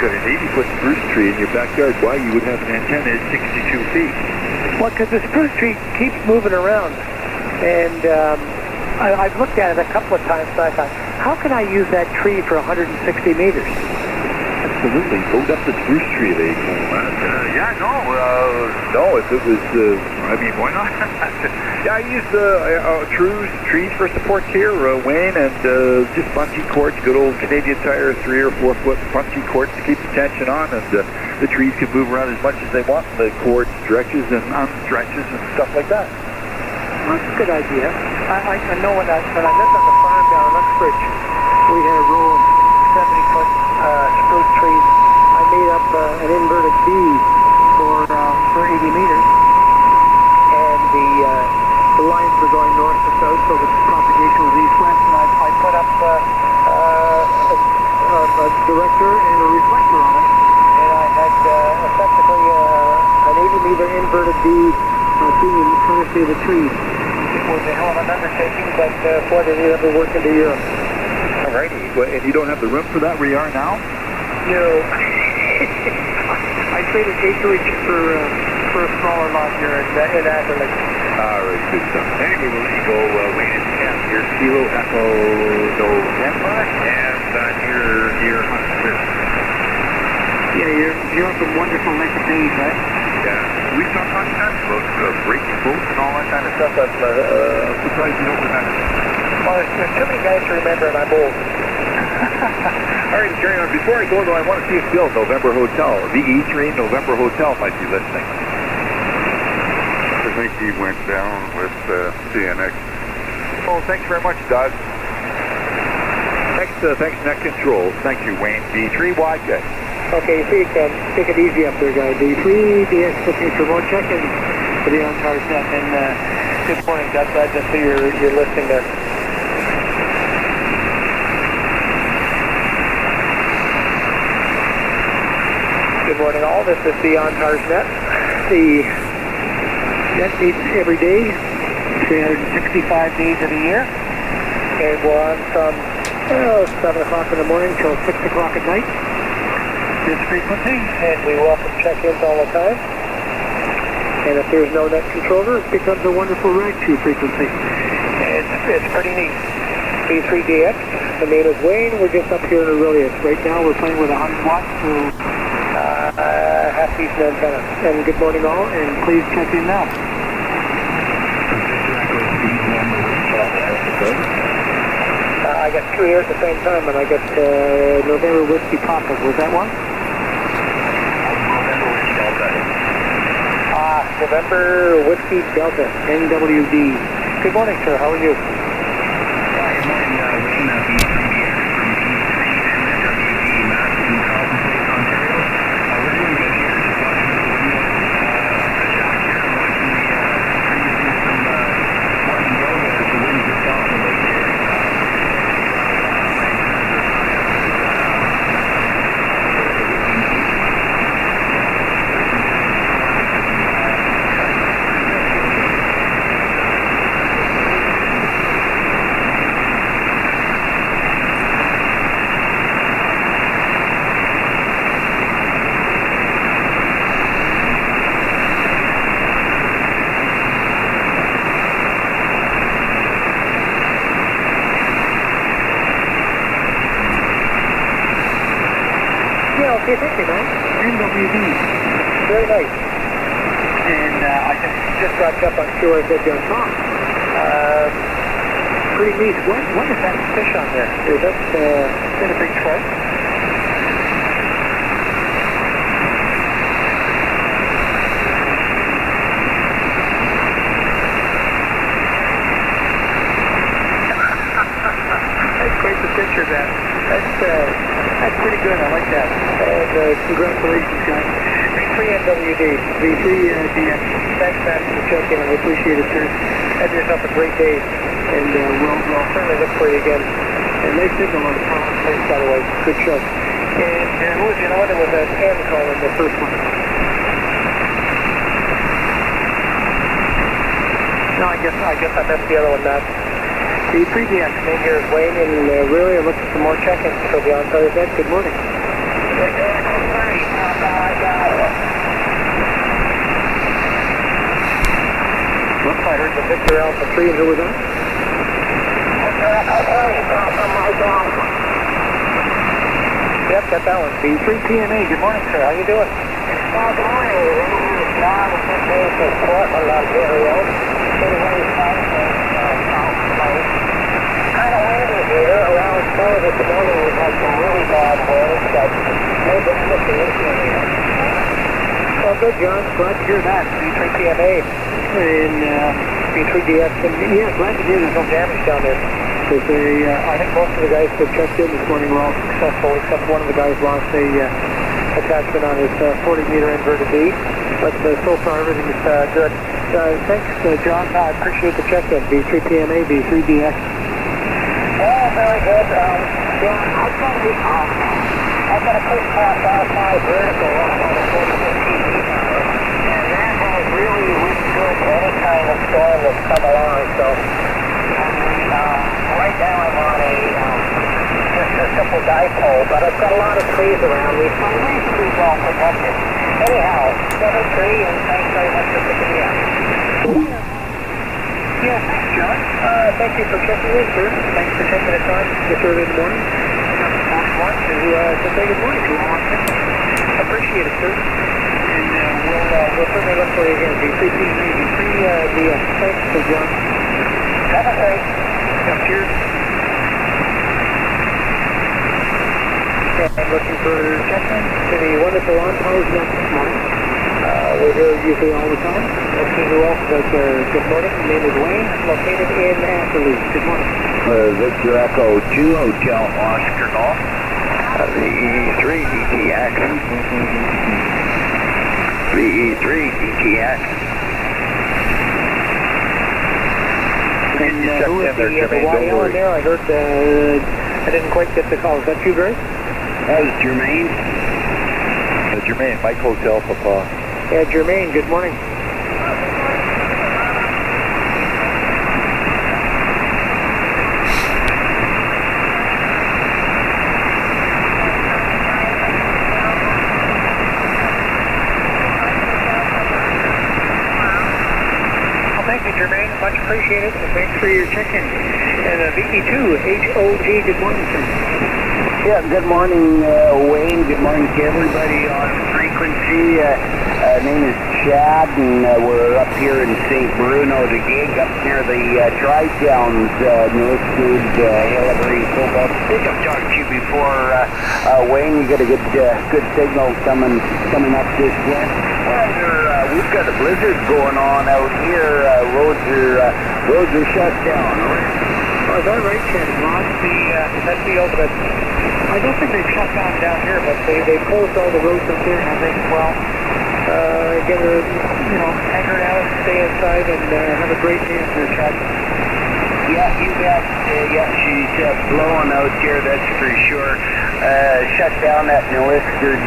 got an 80-foot spruce tree in your backyard, why you would have an antenna at 62 feet? Well, because the spruce tree keeps moving around, and I've looked at it a couple of times, and I thought, how can I use that tree for 160 meters? Absolutely. Load up the spruce tree they call that. No, if it was, I mean, why not? Yeah, I use trees for supports here, Wayne, and just bungee cords, good old Canadian Tire 3 or 4 foot bungee cords to keep the tension on, and the trees can move around as much as they want. The cord stretches and unstretches and stuff like that. Well, that's a good idea. I know when I lived on the farm down in Uxbridge, we had a row of 70-foot spruce trees. I made up an inverted V for 80 meters, and the lines were going north to south, so the propagation was east-west, and I put up a director and a reflector on it, and I had effectively an 80-meter inverted V beam courtesy of the trees. It was a hell of an undertaking, but boy, did it ever work into Europe. Alrighty, and you don't have the room for that where you are now? No. I traded acreage for a smaller lot here in Adelaide. Alright, good stuff. Anyway, we'll let you go. Wayne is camp here, Kilo Echo November, and you're Huntsville. Yeah, you're up in wonderful length of days, right? Yeah. We talked on that about breaking boats and all that kind of stuff. I'm surprised you don't remember. Well, there's too many guys to remember, and I'm old. All right, carry on. Before I go, though, I want to see if Bill, November Hotel, VE3 November Hotel might be listening. I think he went down with CNX. Oh, thanks very much, Doug. Thanks, Net Control. Thank you, Wayne. V3 YJ. Okay, take it easy up there, guys. V3, DX looking for more check-in for the on-target net. And good morning, Doug. Glad to see you're listening there. Good morning, all. This is the on-target net. The net meets every day, 365 days of the year. And we're on from 7 o'clock in the morning till 6 o'clock at night. This frequency, and we welcome check-ins all the time. And if there's no net controller, it becomes a wonderful rag-2 frequency. It's pretty neat. V3DX, the name is Wayne. We're just up here in Aurelius. Right now we're playing with 100 watts to half-decent antenna. And good morning all, and please check in now. I got 2 here at the same time, and I got November Whiskey Papa. Was that one? November Whiskey Delta, NWD. Good morning, sir. How are you? Good morning, Wayne. V3DX from V3 and NWD, Massive in Carlton Place, Ontario. We're doing good here. Just watching the window shack here. I'm watching the trees do some morning yoga as the wind just off the lake here. Okay, thank you, man. NWD. Very nice. And I just got up on QRZ.com. Pretty neat. What is that fish on there? Is that been a big trout? That's quite the picture, man. That's pretty good. I like that. And congratulations, guys. V3 NWD. V3DX. Thanks, man, for the check-in. I appreciate it, sir. Have yourself a great day. And we'll certainly look for you again. And nice signal on the Carlton Place, by the way. Good show. And who was the other one? It was an N calling the first one. No, I guess I missed the other one, Matt. V3DX. Name here is Wayne, and really I'm looking for more check-ins for the on-target event. Good morning. Victor Alpha 3, and who was that? Yep, got that one. B3PMA, good morning, sir. How you doing? Well, good morning. This is John with Portland, Ontario. Kind of windy here. Around 4 this morning, we've had some really bad winds that made this looking into here. Well, good, John. Glad to hear that. B3PMA and B3DX. And yeah, glad to hear there's no damage down there. Because I think most of the guys that checked in this morning were all successful, except one of the guys lost a attachment on his 40-meter inverted D. But so far, everything's good. Thanks, John. I appreciate the check-in. B3PMA, B3DX. Oh, very good. John, I've got a quick pass R5 vertical on the 40-50 power, and that has really withstood any kind of storm that's come along. So, right now I'm on just a simple dipole, but I've got a lot of trees around me, so I'm reasonably well protected. Anyhow, 7-3, and thanks very much for picking me up. Yeah, thanks, John. Thank you for checking in, sir. Thanks for taking the time this early in the morning. To say good morning to you. Appreciate it, sir. And we'll certainly look for you again. B3PMA, B3DX. Thanks, Sir John. Have a great. Yeah, cheers. I'm looking for check-in to the wonderful on-pause next morning. We're here usually all the time. Let's see who else does good morning. My name is Wayne, located in Atherley. Good morning. Victor Echo 2 Hotel Oscar Golf. VE3 DTX. VE3 DTX. And who is the YL in there? I heard, I didn't quite get the call. Is that you, Greg? That was Jermaine. Jermaine, Mike Hotel Papa. Yeah, Jermaine, good morning. Well, thank you, Jermaine. Much appreciated. And thanks for your check-in. And VE2, HOG, good morning, sir. Yeah, good morning, Wayne. Good morning to everybody on frequency. Name is Chad, and we're up here in St. Bruno, the gig up near the Tri-Towns, Northwood, Hillary, Cobalt. I think I've talked to you before, Wayne. You got a good signal coming up this way. Well, we've got a blizzard going on out here. Roads are shut down. Oh, is that right, Chad? Well, that's the ultimate. I don't think they've shut down here, but they've closed all the roads up there, and I think, well, get her, anchor out, stay inside, and have a great day up there, Chad. Yeah, you bet. Yeah, she's blowing out here, that's for sure. Shut down at Noisford,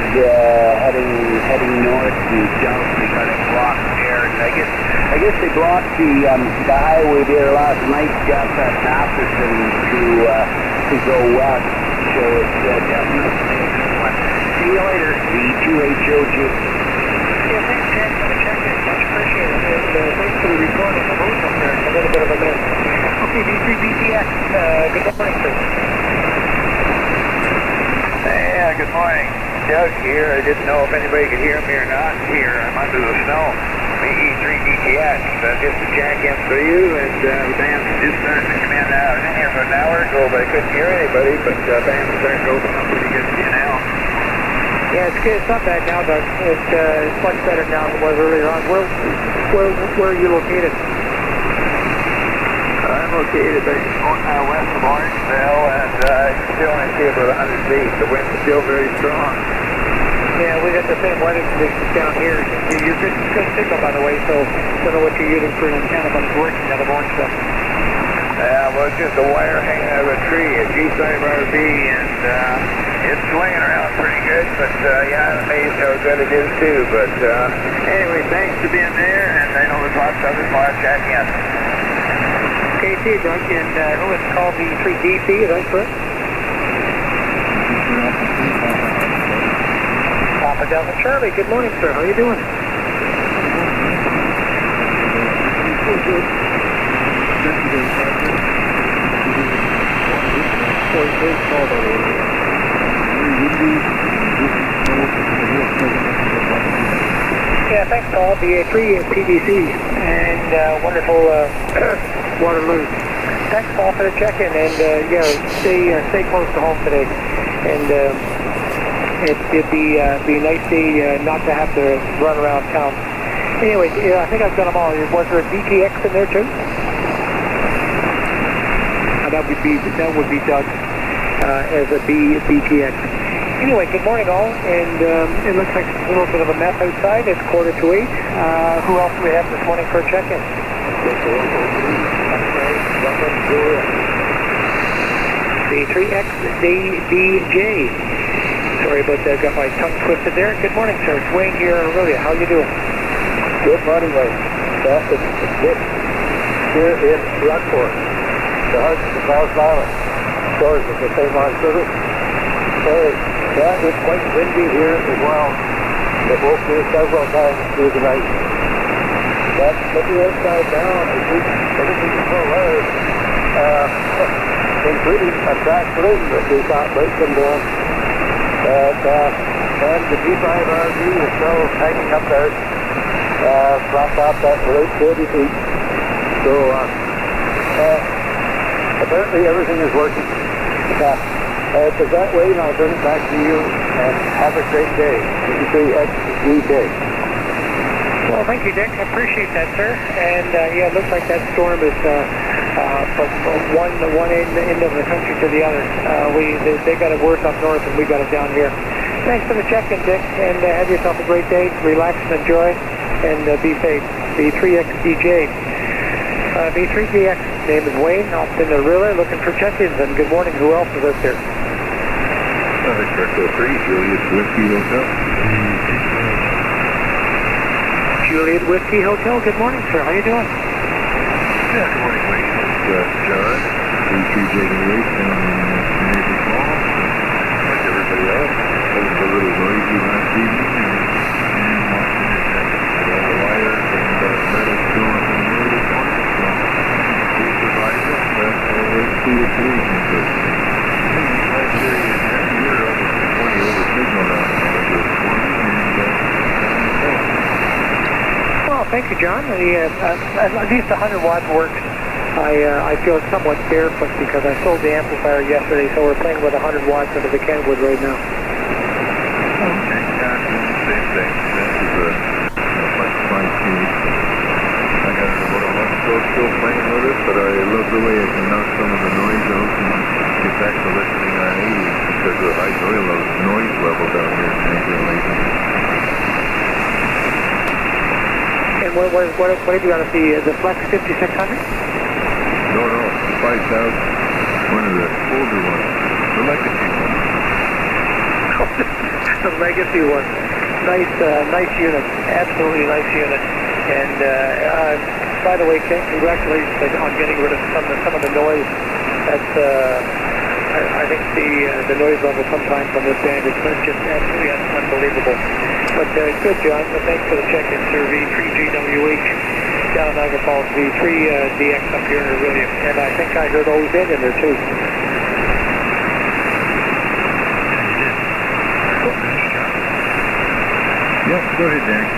heading north and south. We got it blocked there, and I guess they blocked the highway there last night, up at Matheson to go west. So it's definitely one. See you later, V2HOG. Yeah, thanks, Chad, for the check-in. Much appreciated. And thanks for the report on the roads up there. It's a little bit of a mess. Okay, V3BTX, good morning, sir. Yeah, good morning. Doug here. I didn't know if anybody could hear me or not here. I'm under the snow. VE3 DTX. Just a check-in for you, and the band's just starting to come in. I've been here for an hour ago, but I couldn't hear anybody, but the band's starting to open up pretty good to you now. Yeah, it's good. It's not bad now, Doug. It's much better now than it was earlier on. Where are you located? I'm located west of Orangeville, and I can still only see about 100 feet. The wind's still very strong. Yeah, we got the same weather conditions down here. You're good signal, by the way, so I don't know what you're using for an antenna, but it's working out of Orangeville. Well, it's just a wire hanging out of a tree, a G5RB, and it's swinging around pretty good, but yeah, I'm amazed how good it is, too. But anyway, thanks for being there, and I know there's lots of others want to check in. Okay, see you, Doug, and who is called the 3DC, is that correct? Papa Delta Charlie, good morning, sir. How are you doing? secondary project. Very small, by the way. Very windy. Yeah, thanks, Paul. BA3 at PDC. And wonderful Waterloo. Thanks, Paul, for the check-in. And yeah, stay close to home today. And it'd be a nice day not to have to run around town. Anyway, yeah, I think I've done them all. Was there a DTX in there too? That would be Doug as a BTX. Anyway, good morning all, and it looks like it's a little bit of a mess outside. It's 7:45. Who else do we have this morning for a check-in? The 3XDJ. Sorry about that, got my tongue twisted there. Good morning, sir. It's Wayne here in Aurelia. How you doing? Good morning, Wayne. It's Dick here in Rockport. The heart of the South Island. Stores of the St. Lawrence River. Hey, yeah, it's quite windy here as well. It woke me several times through the night. But looking outside now, I think everything is so loud, including a cracked balloon that we thought might come down. And the G5RV is still hanging up there, dropped off that balloon 30 feet. So, apparently everything is working. Does that way, and I'll turn it back to you, and have a great day. XDJ. Well, thank you, Dick. I appreciate that, sir. And yeah, it looks like that storm is from one end of the country to the other. They got it worse up north, and we got it down here. Thanks for the check-in, Dick, and have yourself a great day. Relax and enjoy, and be safe. B3XDJ. B3DX. Name is Wayne. Off in the Riller, looking for check-ins. And good morning. Who else is out there? Echo 3, Juliet Whiskey Hotel. Juliet Whiskey Hotel. Good morning, sir. How you doing? Yeah, good morning, Wayne. It's John, 33JW8 down in Navy Falls. Like everybody else, it was a little noisy last evening, and watching it with all the wires and metal still up in the middle this morning. So we survived it, but let's see what today's going to do. Last year, you're almost 20 over signal now. Well, thank you, John. At least 100 watts works. I feel somewhat barefoot because I sold the amplifier yesterday, so we're playing with 100 watts into the Kenwood right now. Okay, yeah, same thing. This is a flex 5K. I got about a month still playing with it, but I love the way I can knock some of the noise out and get back to listening on 80 because of the high noise level down here in Anchor. And what did you want to see? The Flex 5600? No, 5,000. One of the older ones. The legacy one. The legacy one. Nice unit. Absolutely nice unit. And by the way, Ken, congratulations on getting rid of some of the noise. That's I think the noise level sometimes on this band is just absolutely unbelievable. But good, John. Well, thanks for the check-in, sir. V3GWH down in Niagara Falls, V3DX up here in Aurelia. And I think I heard OZ in there too. Yeah, go ahead, Danny.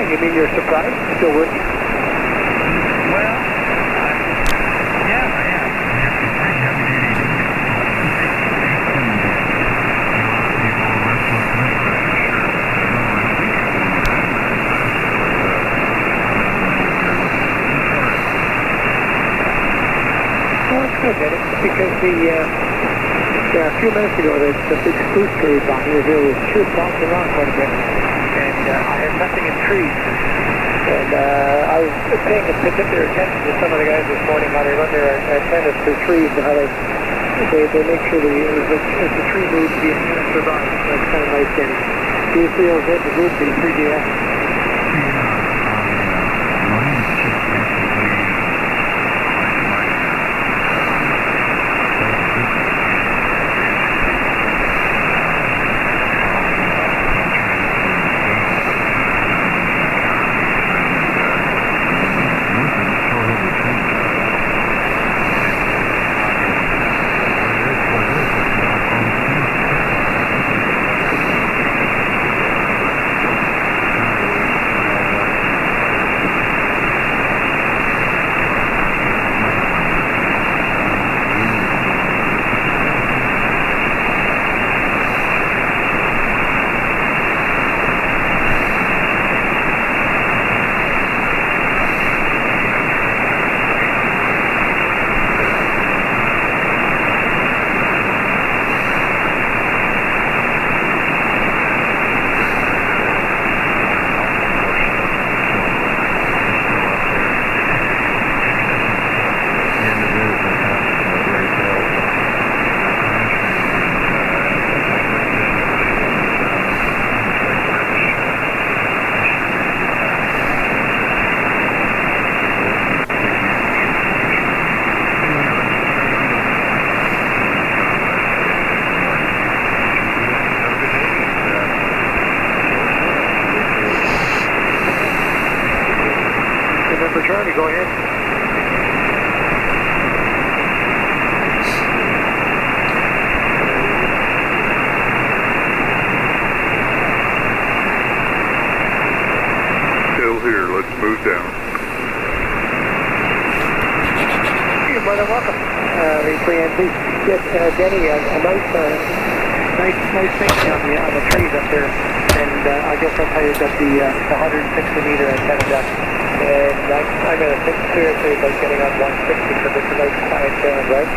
You mean you're surprised? Still working? Well, yeah, I am. It's pretty heavy duty. Well, that's good, Eddie, because a few minutes ago, the big spruce trees on here was sure bouncing around quite a bit. And I had nothing in trees. And I was paying particular attention to some of the guys this morning, how they run their antennas through trees and how they make sure if the tree moves, the antenna survives. That's kind of nice, Kenny. Do you feel good to move the 3DS? Yeah, Charlie, go ahead. Still here, let's move down. You're more than welcome. The pre-NC. Yes, Denny, a nice thing on the trees up there. And I guess that's how you got the 160 meter antenna duct. And I'm going to think seriously about getting on 160 because it's a nice quiet sound, right?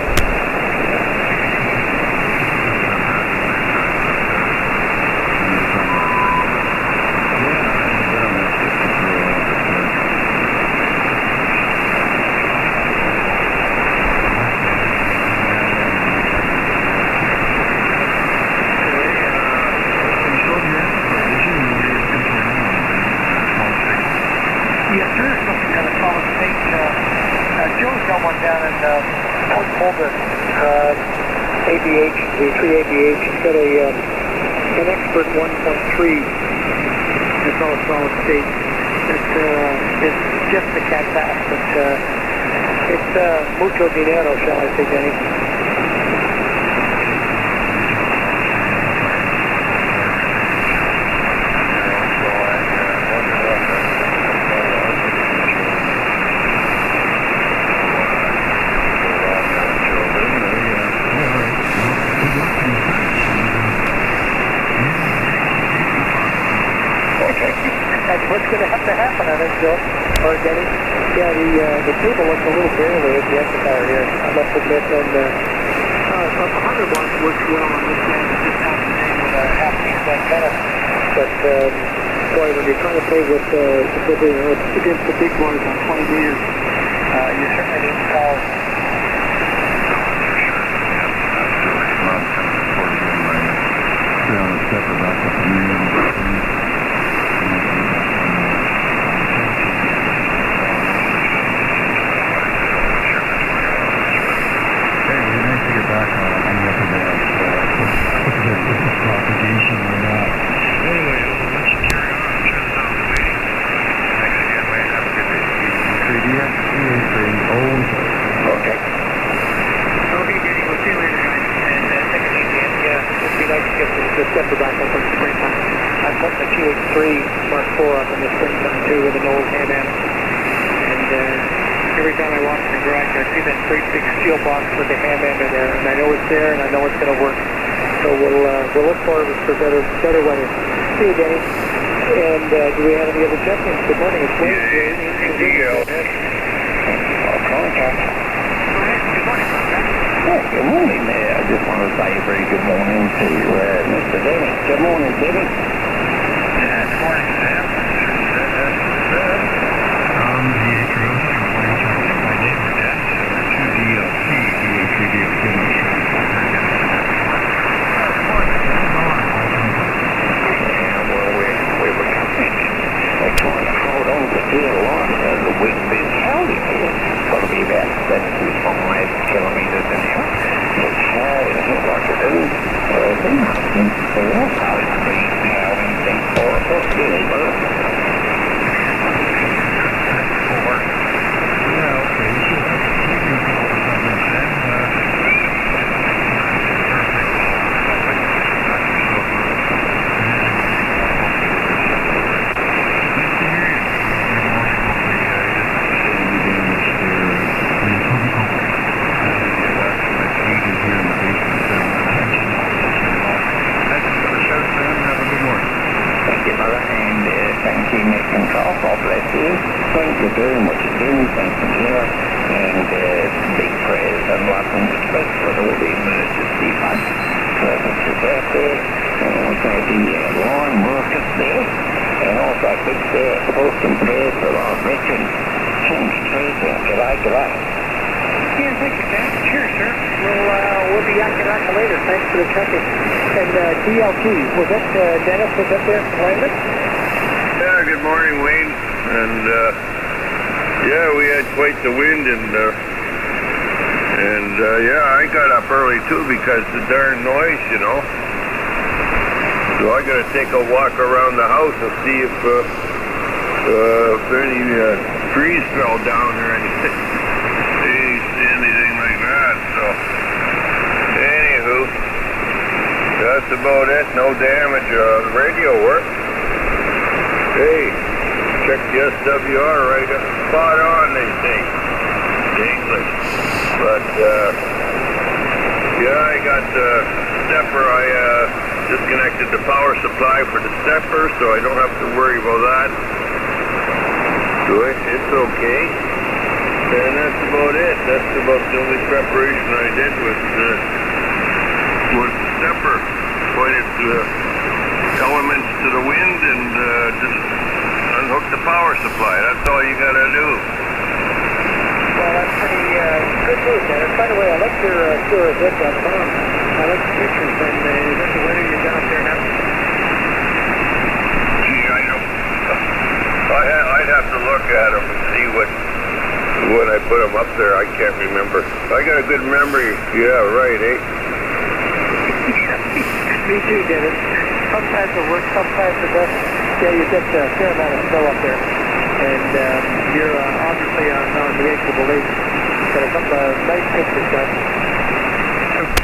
Yes, sir. Something kind of solid state. Joe's got one down in Port Colborne, ABH, the 3 ABH. He's got an Expert 1.3. It's all solid state. It's just a cat pass, but it's mucho dinero, shall I say, Denny? That's what's going to have to happen, I think, Joe, or Denny. Yeah, the cable looks a little bare there at the amplifier here. I must admit, and some 100 watts works well on this band. It just sounds the same with a half-piece antenna. But, boy, when you're trying to play with against the big boys on 20 meters, you certainly need to call. The stepper back up in the springtime. I'm putting the QH3 Mark IV up in the springtime too with an old ham amp. And every time I walk in the garage I see that great big steel box with the ham amp in there, and I know it's there and I know it's going to work. So we'll look forward for better weather. See you, Denny. And do we have any other check-ins? Good morning. It's Wayne. I'll contact. Go ahead. Good morning, contact. Oh, good morning there. I just want to say a very good morning to Mr. Denny. Good morning, Denny. Yeah, good morning, Sam. My neighbor, Dad, 2DLC, Yeah, well, we were trying to hold on to the line because the wind is howling here. It's got to be about 75 kilometres an hour. It's howling here like it is. Since 4, so it's been howling since 4 o'clock, really, but God bless you. Thank you very much again. Thank you, Jim. And big prayers and welcome express for all the emergency bus services out there. And also the line workers there. And also big thoughts and prayers for our veterans. Thanks, Tracy. G'day. Yeah, thank you, Sam. Sure, sir. We'll be yakking later. Thanks for the check-in. And DLT, was that Dennis was up there from Langdon? Yeah, good morning, Wayne. And yeah, we had quite the wind, and yeah, I got up early too because the darn noise, you know. So I got to take a walk around the house and see if any trees fell down or anything. Ain't see anything like that, so. Anywho, that's about it. No damage. The radio worked. Hey, check the SWR right up. Spot on, they say. English. But, yeah, I got the stepper. I disconnected the power supply for the stepper, so I don't have to worry about that. So it's okay. And that's about it. That's about the only preparation I did was the stepper. Pointed the elements to the wind and just unhook the power supply. That's all you gotta do. Well, that's pretty good news, Dennis. By the way, I like your tour of it.com. I like the pictures, and that's the weather you're down there now. Gee, I know. I'd have to look at them and see when I put them up there. I can't remember. I got a good memory. Yeah, right, eh? Me too, Dennis. Sometimes it works, sometimes it doesn't. Yeah, you get a fair amount of snow up there. And you're obviously on the edge of the lake. Got a couple of nice pictures done.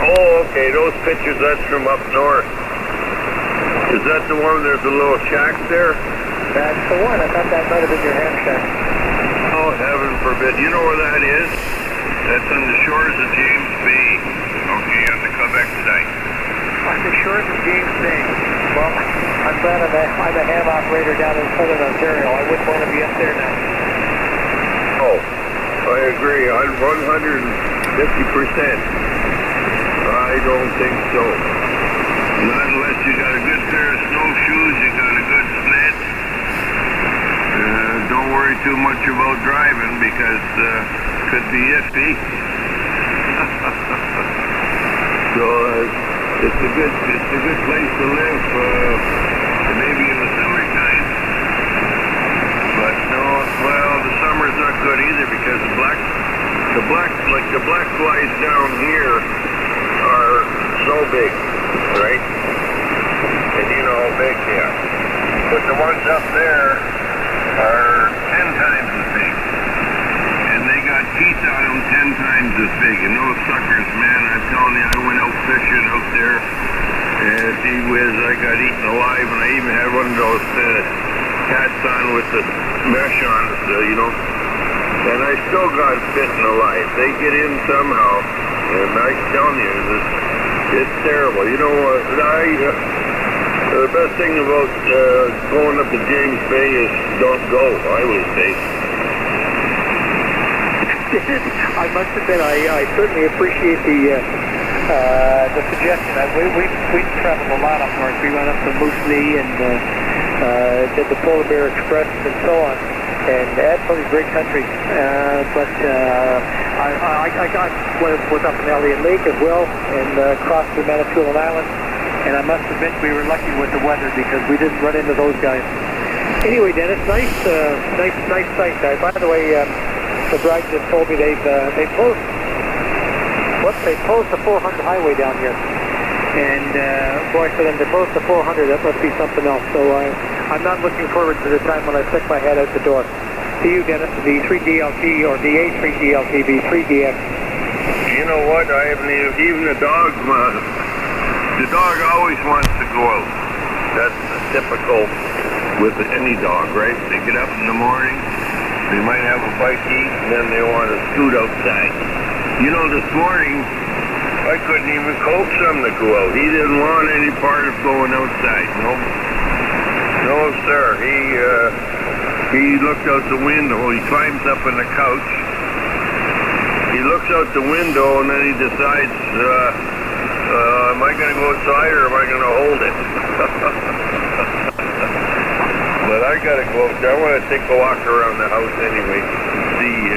Oh, okay, those pictures, that's from up north. Is that the one where there's a little shack there? That's the one. I thought that might have been your ham shack. Oh, heaven forbid. You know where that is? That's on the shores of James Bay. Okay, on the Quebec side. On the shores of James Bay. Well, I'm glad I'm a ham operator down in southern Ontario. I wouldn't want to be up there now. Oh, I agree. I'm 150%. I don't think so. Not unless you got a good pair of snowshoes, you got a good sled. Don't worry too much about driving because could be iffy. So it's a good place to live, maybe in the summertime. But no, well, the summer's not good either because the black flies down here are so big, right? And you know how big they are. But the ones up there are 10 times as big. And they got teeth on them 10 times as big. And those suckers, man, I'm telling you, I went out fishing out there. And gee whiz, I got eaten alive. And I even had one of those hats on with the mesh on it, you know. And I still got bitten alive. They get in somehow. And I'm telling you, it's terrible. You know what? The best thing about going up to James Bay is don't go, I would say. I must admit, I certainly appreciate the suggestion. We traveled a lot up north. We went up to Moose Knee and did the Polar Bear Express and so on. And absolutely great country. But I was up in Elliott Lake as well and crossed through Manitoulin Island. And I must admit we were lucky with the weather because we didn't run into those guys. Anyway, Dennis, nice site. By the way, the bride just told me they closed the 400 highway down here. And boy, for them to close the 400, that must be something else. So I'm not looking forward to the time when I stick my head out the door. To you, Dennis, the 3DLT or the A3DLT, the 3DX. You know what? I haven't even the dog. The dog always wants to go out. That's typical with any dog, right? They get up in the morning, they might have a bite to eat, and then they want to scoot outside. You know, this morning, I couldn't even coax him to go out. He didn't want any part of going outside. No, sir. He looked out the window. He climbs up in the couch. He looks out the window, and then he decides, am I going to go outside or am I going to hold it? But I got to go. I want to take a walk around the house anyway and see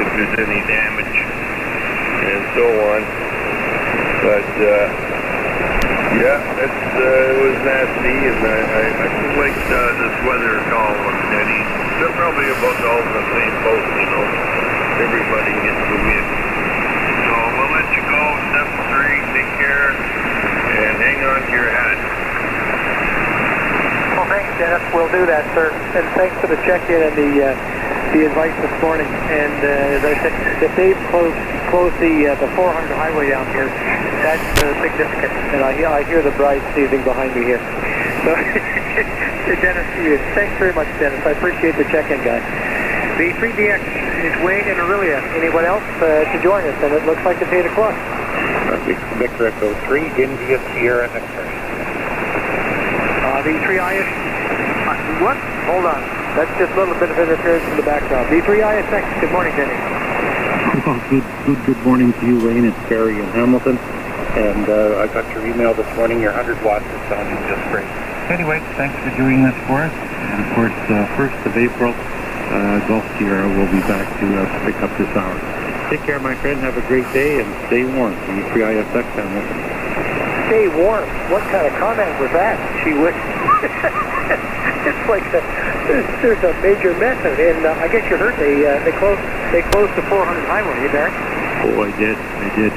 if there's any damage and so on. But yeah, it was nasty, and I just like this weather call on Denny. They're probably about all in the same boat, you know. Everybody gets the wind. So we'll let you go. Step 3, take care, and hang on to your hat. Well, thanks, Dennis. We'll do that, sir. And thanks for the check-in and the the advice this morning. And as I said, if they've closed the 400 highway down here, that's significant. And I hear the bride sneezing behind me here. So, Dennis, thanks very much, Dennis. I appreciate the check-in, guys. The 3DX is Wayne and Aurelia. Anyone else to join us? And it looks like it's 8 o'clock. Victor Echo 3, India Sierra X-ray. The 3IS... what? Hold on. That's just a little bit of interference in the background. The 3ISX, good morning, Denny. Well, good morning to you, Wayne. It's Barry in Hamilton. And I got your email this morning. Your 100 watts is sounding just great. Anyway, thanks for doing this for us. And of course, 1st of April, Gulf Sierra will be back to pick up this hour. Take care, my friend. Have a great day and stay warm. The 3ISX Hamilton. Stay warm. What kind of comment was that? She would. It's like there's a major mess out, and I guess you heard they closed the 400 highway, you there? Oh, I did,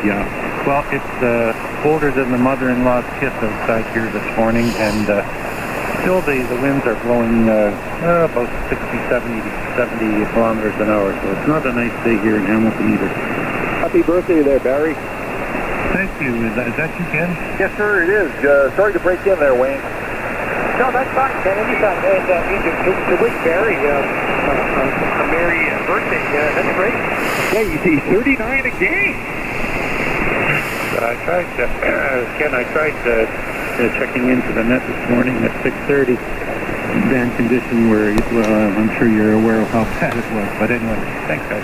yeah. Well, it's colder than the mother-in-law's kiss outside here this morning, and still the winds are blowing about 60, 70 kilometers an hour, so it's not a nice day here in Hamilton either. Happy birthday there, Barry. Thank you. Is that you, Ken? Yes, sir, it is. Sorry to break in there, Wayne. No, that's fine, Ken. Anytime. And to wish Barry a merry birthday. That's great. Yeah, he's 39 again. I tried, Ken, checking into the net this morning at 6:30. Bad condition where, well, I'm sure you're aware of how bad it was. But anyway, thanks, guys.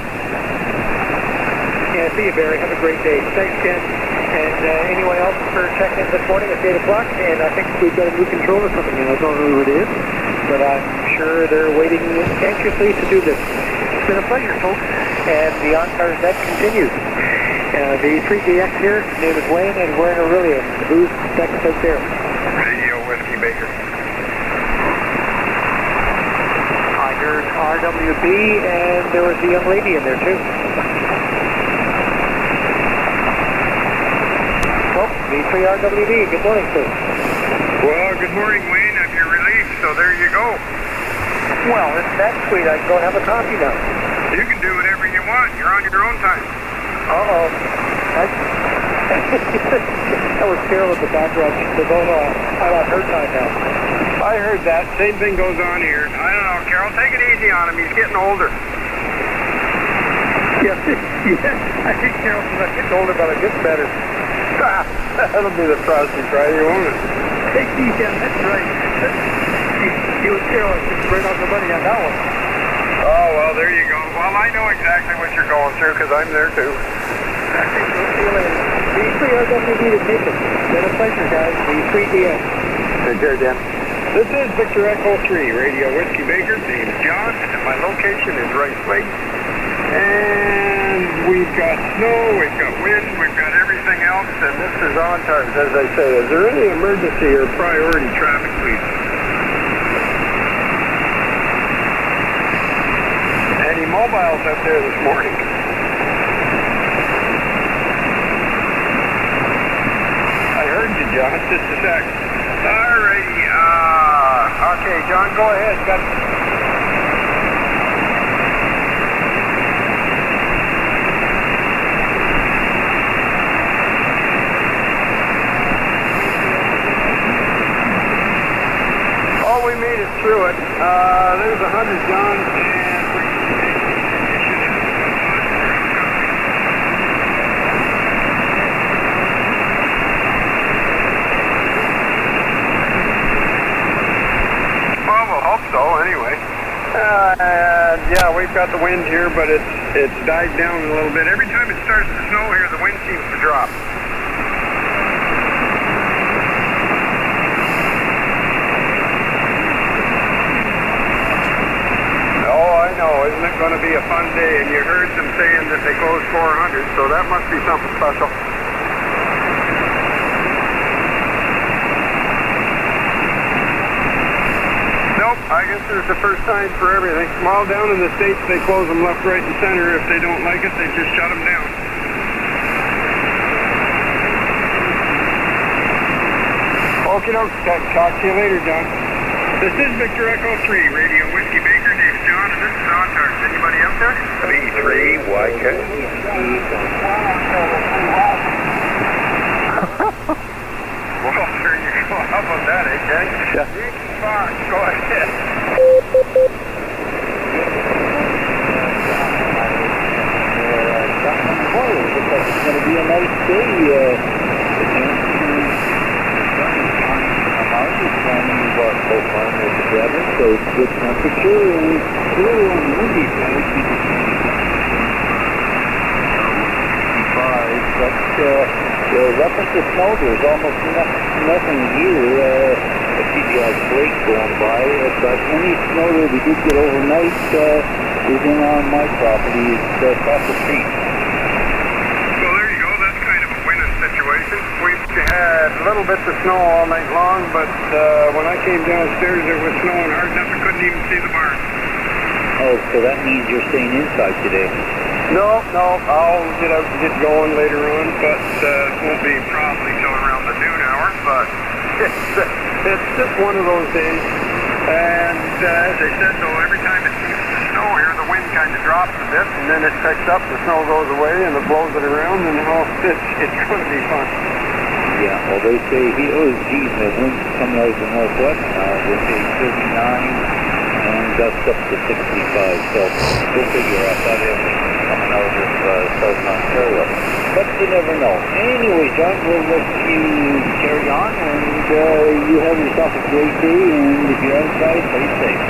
Yeah, see you, Barry. Have a great day. Thanks, Ken. And anyone else for checking in this morning at 8 o'clock? And I think we've got a new controller coming in. I don't know who it is, but I'm sure they're waiting anxiously to do this. It's been a pleasure, folks. And the On-Cars Net continues. The 3DX here, his name is Wayne, and we're in Aurelia. Who's next out there? Radio Whiskey Baker. I heard RWB, and there was a young lady in there, too. The 3RWB, good morning, sir. Well, good morning, Wayne. I'm your relief, so there you go. Well, isn't that sweet? I can go have a coffee now. You can do whatever you want. You're on your own time. Uh-oh. That was Carol in the background. She said, oh, no, I'm on her time now. I heard that. Same thing goes on here. I don't know, Carol. Take it easy on him. He's getting older. Yes, I think Carol says I'm getting older, but I'm getting better. That'll be the frosty Friday, won't it? Yeah, that's right. You and Carol are right on the money on that one. Oh, well, there you go. Well, I know exactly what you're going through, because I'm there, too. The 3RWB to take it. Been a pleasure, guys. The 3DX. Take care, Dan. This is Victor Echo 3, Radio Whiskey Baker. Name's John, and my location is Rice Lake. And we've got snow, we've got wind, we've got everything else, and this is on time, as I say. Is there any emergency or priority traffic, please? Any mobiles out there this morning? I heard you, John. Just a sec. Alrighty. Okay, John, go ahead. We made it through it. There's 100, John, and well, we'll hope so, anyway. And yeah, we've got the wind here, but it's died down a little bit. Every time it starts to snow here, the wind seems to drop. Isn't it going to be a fun day? And you heard them saying that they closed 400, so that must be something special. Nope, I guess there's the first time for everything. While down in the States, they close them left, right, and center. If they don't like it, they just shut them down. Okie doke, talk to you later, John. This is Victor Echo 3, Radio Whiskey Baker, name's John, and this is Otters. Anybody up there? V3YK. Well, there you go. How about that, eh, Ken? Yeah. Fine, go ahead. It's going to be a nice day. Together, so it's good temperature and it's still on the windy side. 65, but reference to snow, there's almost nothing here. I see the odd flake going by, but any snow that we did get overnight is in on my property. It's across the street. Well, there you go. That's kind of a winning situation. We've had little bits of snow all night long, but when I came downstairs, it was snowing hard enough I couldn't even see the barn. Oh, so that means you're staying inside today? No, I'll get out and get going later on, but it won't be probably till around the noon hour, but it's just one of those days. And as I said, though, every time it seems to snow here, the wind kind of drops a bit, and then it picks up, the snow goes away, and it blows it around, and it's going to be fun. Yeah, well, they say, geez, the wind's coming out of the northwest now. They say 39 and gusts up to 65, so go figure. I thought it was coming out of southern Ontario. But you never know. Anyway, John, we'll let you carry on, and you have yourself a great day, and if you're outside, stay safe.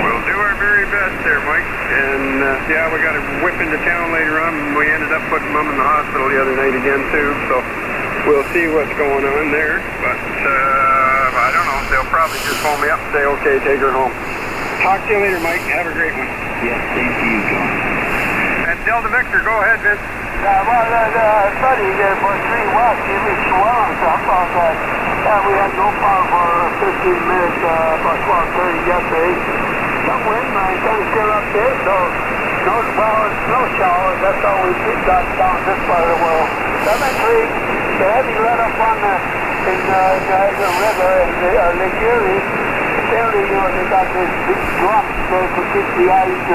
We'll do our very best there, Mike. And yeah, we got to whip into town later on. We ended up putting Mom in the hospital the other night again, too, so we'll see what's going on there. But I don't know. They'll probably just phone me up and say, okay, take her home. Talk to you later, Mike. Have a great one. Yeah, same to you, John. And Delta Victor, go ahead, Vince. Study there for 3 watts, you reached Quiana, so I thought that we had no power for 15 minutes, about 12:30 yesterday. Some wind, man, kind of still up there, so no power, no showers, that's all we got down this part of the world. Cemetery, the heavy let up on in Niagara River and Lake Erie. Apparently, you know, they got this big drums there to keep the ice,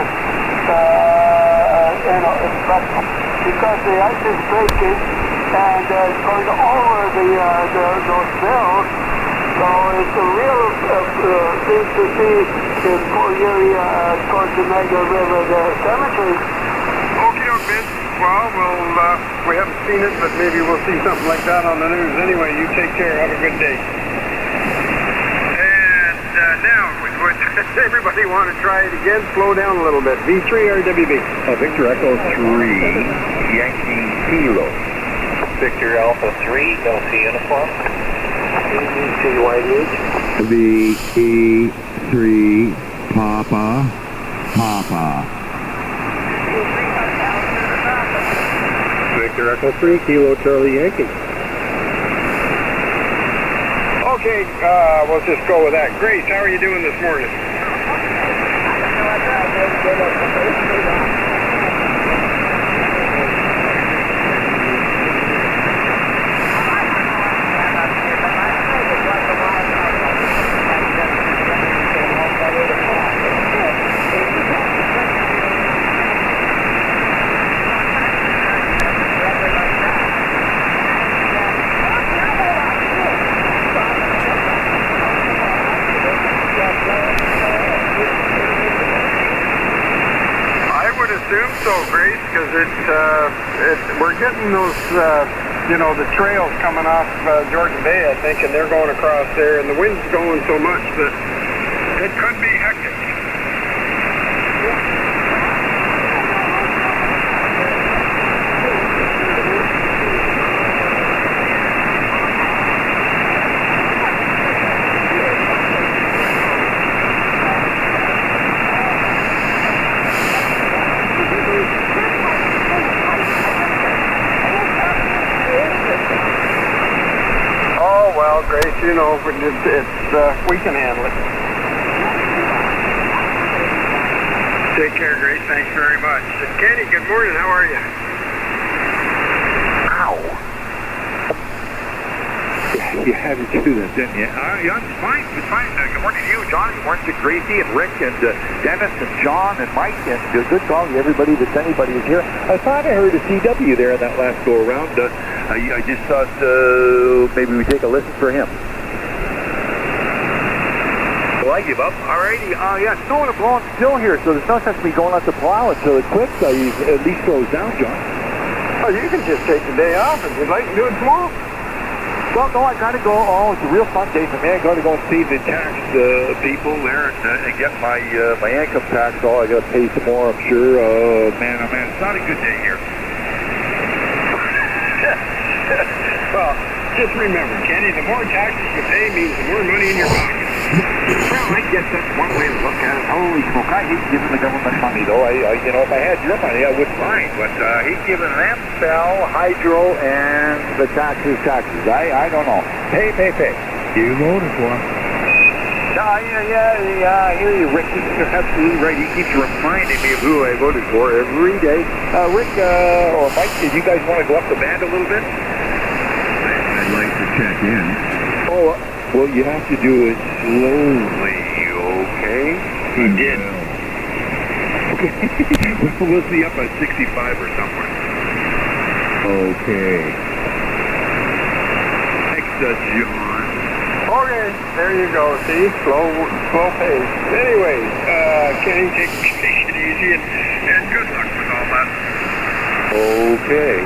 because the ice is breaking and it's going over those bills. So it's a real thing to see in poor area towards the Niagara River, the cemetery. Okay, Vince. Well, we haven't seen it, but maybe we'll see something like that on the news. Anyway, you take care. Have a good day. And now, would everybody want to try it again? Slow down a little bit. V3 or WB? Victor Echo 3, Yankee Kilo. Victor Alpha 3, Delta Uniform. CYDH. VE3, Papa. Victor Echo 3, Kilo Charlie Yankee. Okay, we'll just go with that. Grace, how are you doing this morning? So, Grace, because we're getting those, the trails coming off Jordan Bay, I think, and they're going across there, and the wind's going so much that it could be hectic. Grace, you know, we can handle it. Take care, Grace. Thanks very much. Kenny, good morning. How are you? You had to do that, didn't you? Yeah, it's fine. It's fine. Good morning to you, John. Good morning to Gracie and Rick and Dennis and John and Mike and good call to everybody that's anybody is here. I thought I heard a CW there in that last go around. I just thought maybe we take a listen for him. Well, I give up. Alrighty. Yeah, snowing and blowing still here, so there's no sense in me going out to plow until it quits. At least slows down, John. Oh, you can just take the day off if you'd like to do it tomorrow. Well, no, I got to go. Oh, it's a real fun day for me. I got to go and see the tax people there and get my income tax. Oh, I got to pay some more, I'm sure. Oh man, it's not a good day here. Well, just remember, Kenny, the more taxes you pay means the more money in your pocket. Well, I guess that's one way to look at it. Holy smoke, I hate giving the government money, though. You know, if I had your money, I wouldn't mind. But I hate giving them Bell, Hydro, and the taxes. I don't know. Pay. You voted for. Yeah, I hear you, Rick. You're absolutely right. He keeps reminding me of who I voted for every day. Rick or Mike, did you guys want to go up the band a little bit? I'd like to check in. Oh, well, you have to do it slowly, okay? He did. Okay. We'll see up at 65 or somewhere. Okay. Thanks, John. Okay, there you go. See, slow pace. Anyway, Kenny, take it easy and good luck with all that. Okay.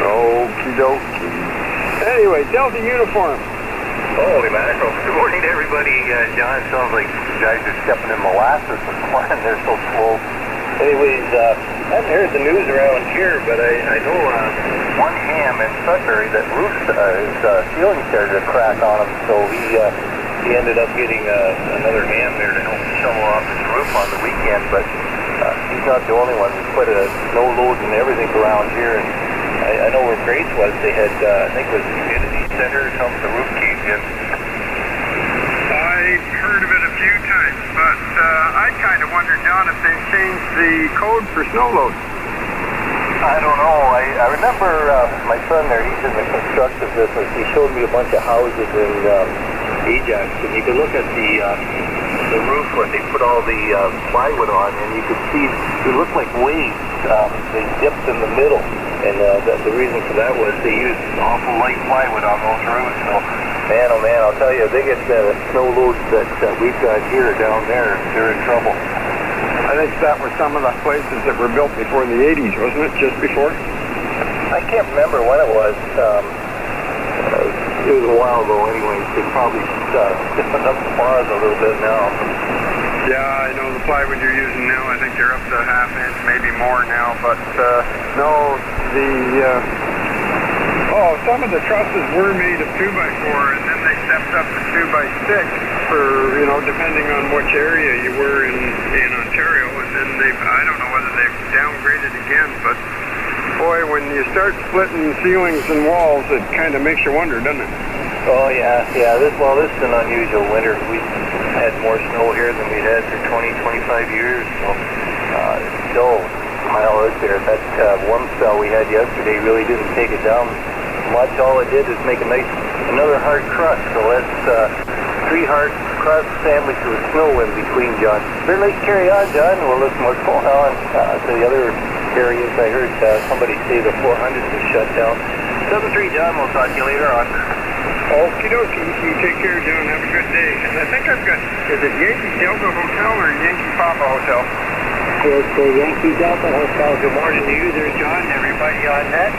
Okie dokie. Anyway, Delta uniform. Holy mackerel. Good morning to everybody. John, it sounds like you guys are stepping in molasses this morning. They're so slow. Anyways, I haven't heard the news around here, but I know one ham in Sudbury, that roof, his ceiling started to crack on him, so he ended up getting another ham there to help shovel off his roof on the weekend, but he's not the only one. There's quite a snow load and everything around here, and I know where Grace was. They had, I think it was the community center, helped the roof cave in. I've heard of it a few times, but I kind of wondered, John, if they've changed the code for snow load. I don't know. I remember my son there, he's in the construction business. He showed me a bunch of houses in Ajax, and you could look at the roof where they put all the plywood on, and you could see it looked like waves. They dipped in the middle, and the reason for that was they used awful light plywood on those roofs. So, man, oh man, I'll tell you, they get the snow loads that we've got here down there, they're in trouble. I think that was some of the places that were built before the 80s, wasn't it? Just before? I can't remember when it was. It was a while ago anyways. They probably stiffened up the bars a little bit now. Yeah, I know the plywood you're using now, I think they're up to a half inch, maybe more now, but no, some of the trusses were made of 2x4, and then they stepped up to 2x6 for, depending on which area you were in Ontario, and then I don't know whether they've downgraded again, but boy, when you start splitting ceilings and walls, it kind of makes you wonder, doesn't it? Oh yeah. This is an unusual winter. We had more snow here than we'd had for 20-25 years, so it's still mild out there. That warm spell we had yesterday really didn't take it down much. All it did is make another hard crust. So that's 3 hard crust sandwiched with snow in between, John. Better like carry on, John. We'll listen what's going on to the other areas. I heard somebody say the 400 was shut down. 7-3, John. We'll talk to you later on. Okie dokie. You take care, John. Have a good day. And I think I've got, is it Yankee Delta Hotel or Yankee Papa Hotel? It's the Yankee Delta Hotel. Good morning to you there, John. Everybody on that?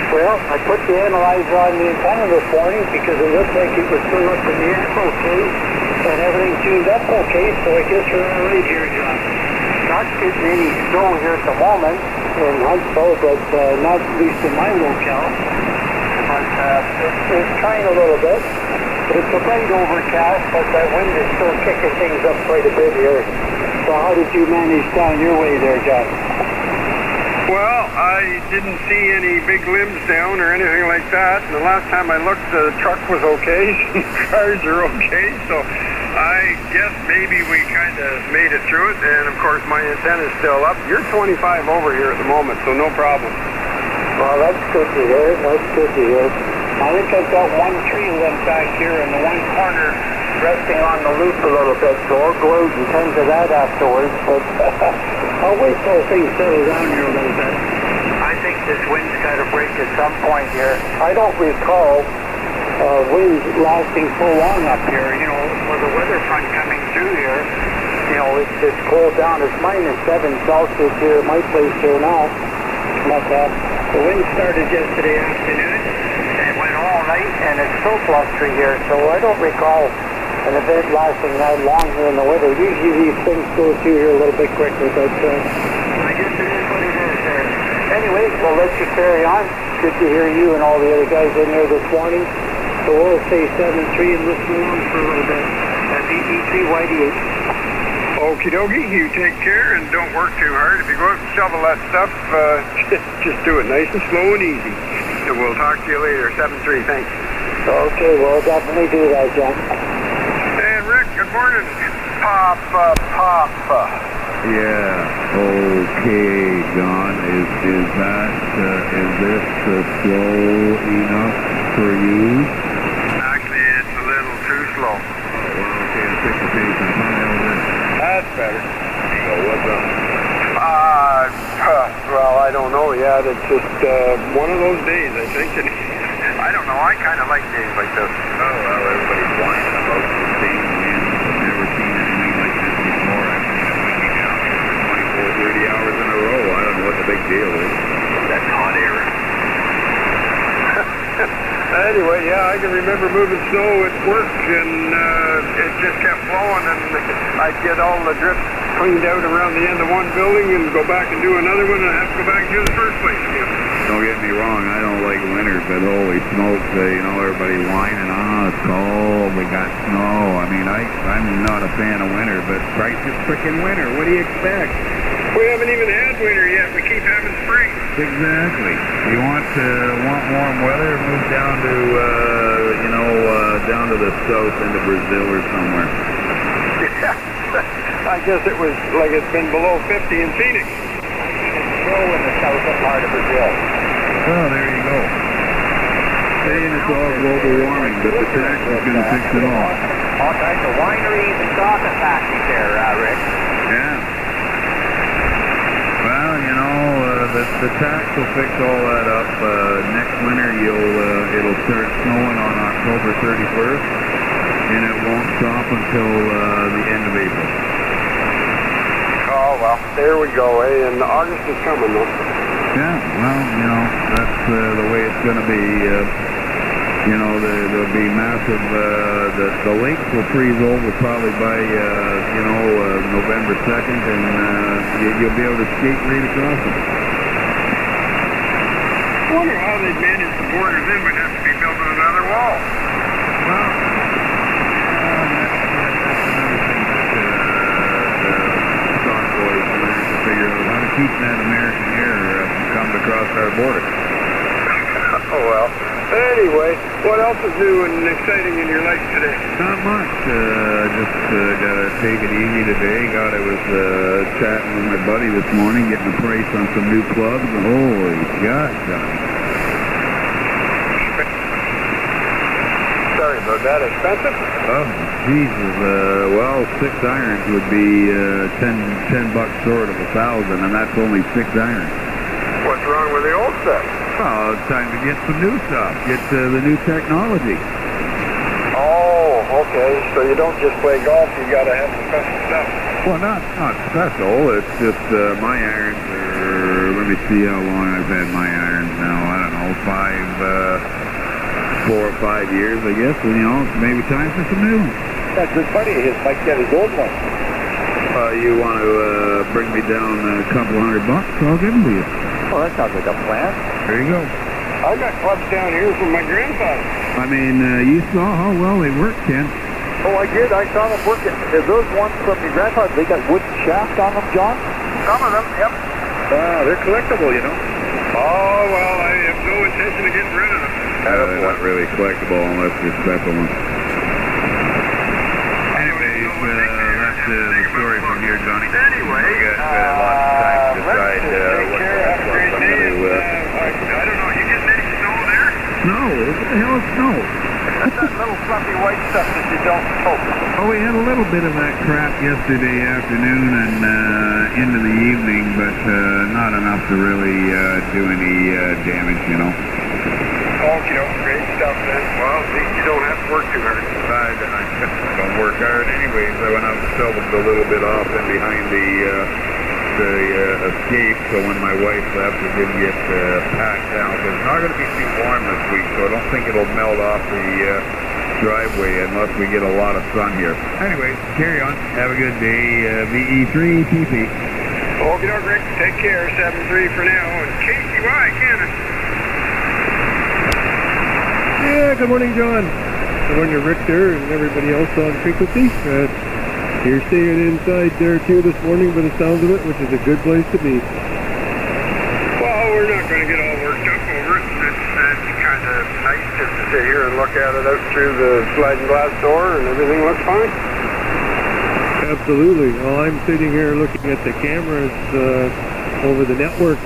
Well, I put the analyzer on the antenna this morning because it looked like it was still up in the air okay, and everything tuned up okay, so I guess we're all right here, John. Not getting any snow here at the moment in Huntsville, but not at least in my locale. But it's trying a little bit. It's a bright overcast, but that wind is still kicking things up quite a bit here. So how did you manage down your way there, John? Well, I didn't see any big limbs down or anything like that. And the last time I looked, the truck was okay. Cars are okay. So I guess maybe we kind of made it through it. And, of course, my antenna's still up. You're 25 over here at the moment, so no problem. Well, that's good to hear. That's good to hear. I think I've got one tree limb back here in the one corner resting on the loop a little bit, so I'll go out and tend to that afterwards, but I'll wait till things settle down here a little bit. I think this wind's got to break at some point here. I don't recall winds lasting so long up here, you know, with the weather front coming through here. You know, it's cooled down. It's -7 Celsius here at my place here now. But the wind started yesterday afternoon. It went all night, and it's still blustery here, so I don't recall an event lasting that long here in the winter. Usually these things go through here a little bit quicker, but I guess it is what it is there. Anyways, we'll let you carry on. Good to hear you and all the other guys in there this morning. So we'll say 7-3 and listen along for a little bit. That's ET3YD8. Okie dokie, you take care and don't work too hard. If you go out and shovel that stuff, just do it nice and slow and easy. And we'll talk to you later. 7-3, thanks. Okay, we'll definitely do that, John. And Rick, good morning. Papa. Yeah. Okay, John. Is this slow enough for you? Actually, it's a little too slow. Well, okay, I'll fix the pace and find out this. That's better. So what's up? Well, I don't know yet. It's just one of those days, I think. And I don't know. I kind of like days like this. Oh, well, everybody's whining about the same wind. I've never seen anything like this before. I've seen it windy down here for 24, 30 hours in a row. I don't know what the big deal is. That's hot air. Anyway, yeah, I can remember moving snow at work, and it just kept flowing, and I'd get all the drifts cleaned out around the end of one building and go back and do another one, and I'd have to go back and do the first place again. Don't get me wrong, I don't like winter, but holy smokes, you know, everybody whining, it's cold, we got snow. I mean, I'm not a fan of winter, but Christ, it's freaking winter. What do you expect? We haven't even had winter yet. We keep having spring. Exactly. You want warm weather? Move down to down to the south into Brazil or somewhere. Yeah. I guess it was like it's been below 50 in Phoenix. Snow in the southern part of Brazil. Oh, there you go. Saying it's all global warming, but the tax is going to fix it all. All kinds of wineries and chocolate factories there, Rick. Yeah. Well, you know, the tax will fix all that up. Next winter, it'll start snowing on October 31st, and it won't stop until the end of April. Oh, well, there we go, eh? And August is coming, though. Yeah, well, you know, that's the way it's going to be. You know, there'll be massive, the lakes will freeze over probably by, November 2nd, and you'll be able to skate right across them. I wonder how they'd manage the borders. Then we'd have to be building another wall. Well, that's another thing that the Scott boys are going to have to figure out, how to keep that American air from coming across our border. Oh, well. Anyway, what else is new and exciting in your life today? Not much. Just got to take it easy today. I was chatting with my buddy this morning, getting a price on some new clubs. Holy God, Johnny. Sorry about that. Expensive? Oh, Jesus. Well, 6 irons would be $10 short of 1,000, and that's only 6 irons. What's wrong with the old stuff? Oh, it's time to get some new stuff. Get the new technology. Oh, okay. So you don't just play golf, you gotta have the special stuff. Well, not special. It's just my irons are, let me see how long I've had my irons now. I don't know, 4 or 5 years, I guess. And, you know, maybe time for some new ones. That's good buddy of his might get his old one. You want to bring me down a couple $100? I'll give them to you. Oh, that sounds like a plan. There you go. I got clubs down here from my grandfather. I mean, you saw how well they work, Ken. Oh, I did. I saw them working. Are those ones from your grandfather? They got wood shaft on them, John? Some of them, yep. They're collectible, you know. Oh, well, I have no intention of getting rid of them. They're not really collectible unless they're special ones. Anyways, that's the story from here, Johnny. Anyway, we got lots of time to decide I don't know, you getting any snow there? Snow? What the hell is snow? That's that little fluffy white stuff that you don't poke. Oh, we had a little bit of that crap yesterday afternoon and into the evening, but not enough to really do any damage, you know. Okay, great stuff then. Well, at least you don't have to work too hard. Besides, and I don't work hard anyways. I went out and shoveled a little bit off in behind the escape, so when my wife left, it didn't get packed down. Because it's not going to be too warm this week, so I don't think it'll melt off the driveway unless we get a lot of sun here. Anyway, carry on. Have a good day. VE3 TP. Okay, Rick. Take care. 7-3 for now. And KCY, Canada. Yeah, good morning, John. Good morning, Rick there and everybody else on frequency. You're staying inside there too this morning by the sounds of it, which is a good place to be. Well, we're not going to get all worked up over it. It's kind of nice just to sit here and look at it out through the sliding glass door, and everything looks fine. Absolutely. Well, I'm sitting here looking at the cameras over the network.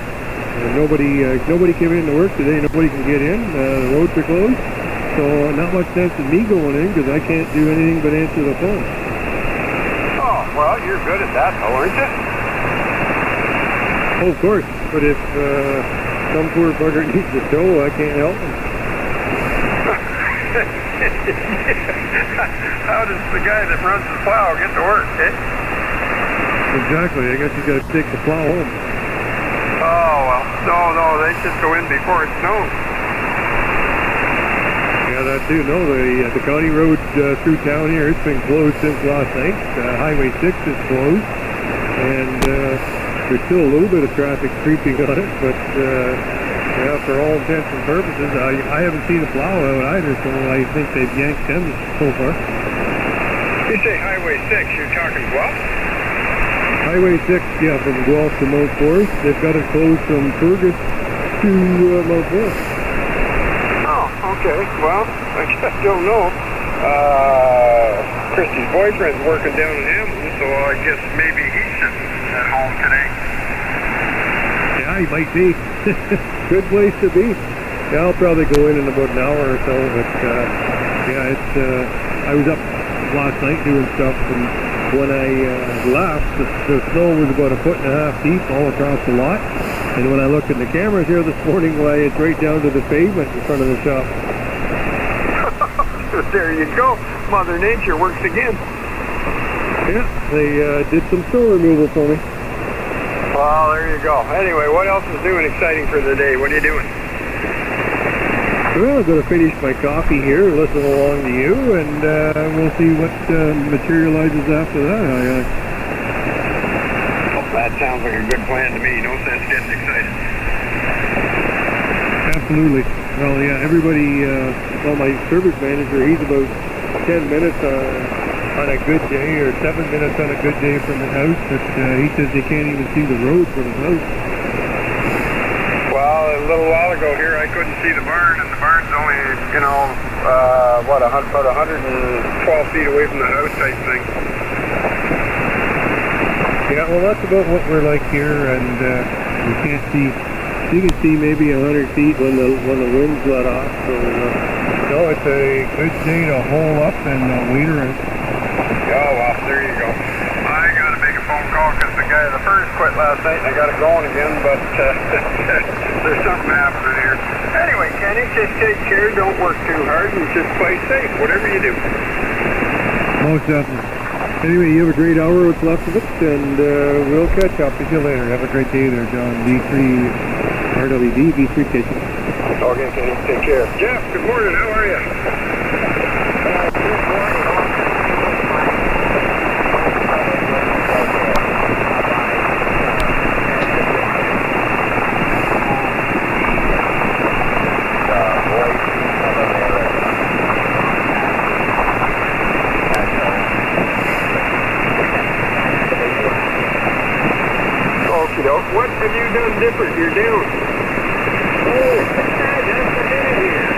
Nobody came in to work today. Nobody can get in. The roads are closed. So not much sense in me going in because I can't do anything but answer the phone. Oh, well, you're good at that, though, aren't you? Oh, of course. But if some poor bugger needs a tow, I can't help him. How does the guy that runs the plow get to work, eh? Exactly. I guess you got to take the plow home. Oh, well, no, they should go in before it snows. Yeah, that too. No, the county road through town here, it's been closed since last night. Highway 6 is closed, and there's still a little bit of traffic creeping on it, but yeah, for all intents and purposes, I haven't seen a plow out either, so I think they've yanked him so far. You say Highway 6, you're talking Guelph? Highway 6, yeah, from Guelph to Mount Forest. They've got it closed from Fergus to Mount Forest. Oh, okay. Well, I don't know. Christy's boyfriend's working down in Hamilton, so I guess maybe he's sitting at home today. Yeah, he might be. Good place to be. Yeah, I'll probably go in about an hour or so, but yeah, I was up last night doing stuff, and when I left, the snow was about 1.5 feet deep all across the lot. And when I looked at the cameras here this morning, why, it's right down to the pavement in front of the shop. There you go. Mother Nature works again. Yeah, they did some snow removal for me. Well, there you go. Anyway, what else is new and exciting for the day? What are you doing? Well, I'm going to finish my coffee here, listen along to you, and we'll see what materializes after that. Well, that sounds like a good plan to me. No sense getting excited. Absolutely. Well, yeah, everybody, well, my service manager, he's about 10 minutes on a good day, or 7 minutes on a good day from his house, but he says they can't even see the road from his house. Well, a little while ago here, I couldn't see the barn, and the barn's only, about 112 feet away from the house type thing. Yeah, well, that's about what we're like here, and you can't see. You can see maybe 100 feet when the wind's let off. So, no, it's a good day to hole up and wait around. Oh, well, there you go. I got to make a phone call because the guy, the first quit last night, and I got it going again, but there's something happening here. Anyway, Kenny, just take care, don't work too hard, and just play safe, whatever you do. Most definitely. Anyway, you have a great hour what's left of it, and we'll catch up with you later. Have a great day there, John. D3 RWD, D3 Kitchen. Okay, Kenny, take care. Jeff, good morning, how are you? Good morning. What have you done different? You're down. Oh, just a minute here.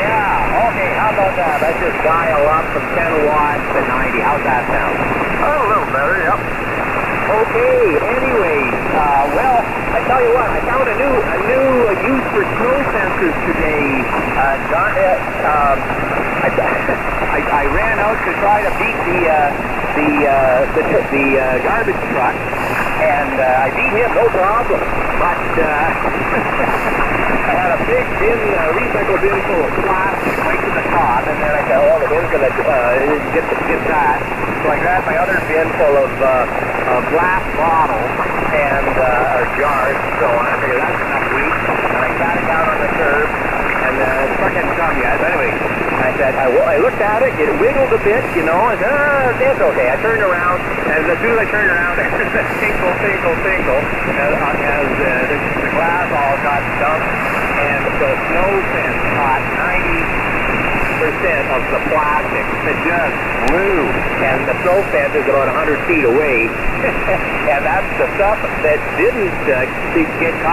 Yeah, okay, how about that? Let's just dial up from 10 watts to 90. How's that sound? Oh, a little better, yep. Okay, anyways, well, I tell you what, I found a new use for snow sensors today. John, I ran out to try to beat the garbage truck, and I beat him no problem. But I had a big bin, recycle bin full of plastic right to the top, and then I said, oh, the bin's gonna get that. So I grabbed my other bin full of glass bottles and jars, so I figured that's enough weight, and I sat it down on the curb, and the truck hadn't come yet. But anyway, I said, I looked at it, it wiggled a bit, you know, and it's okay. I turned around, and as soon as I turned around, I heard that tinkle, as the glass all got dumped, and the snow fence caught 90% of the plastic that just flew, and the snow fence is about 100 feet away, and that's the stuff that didn't get caught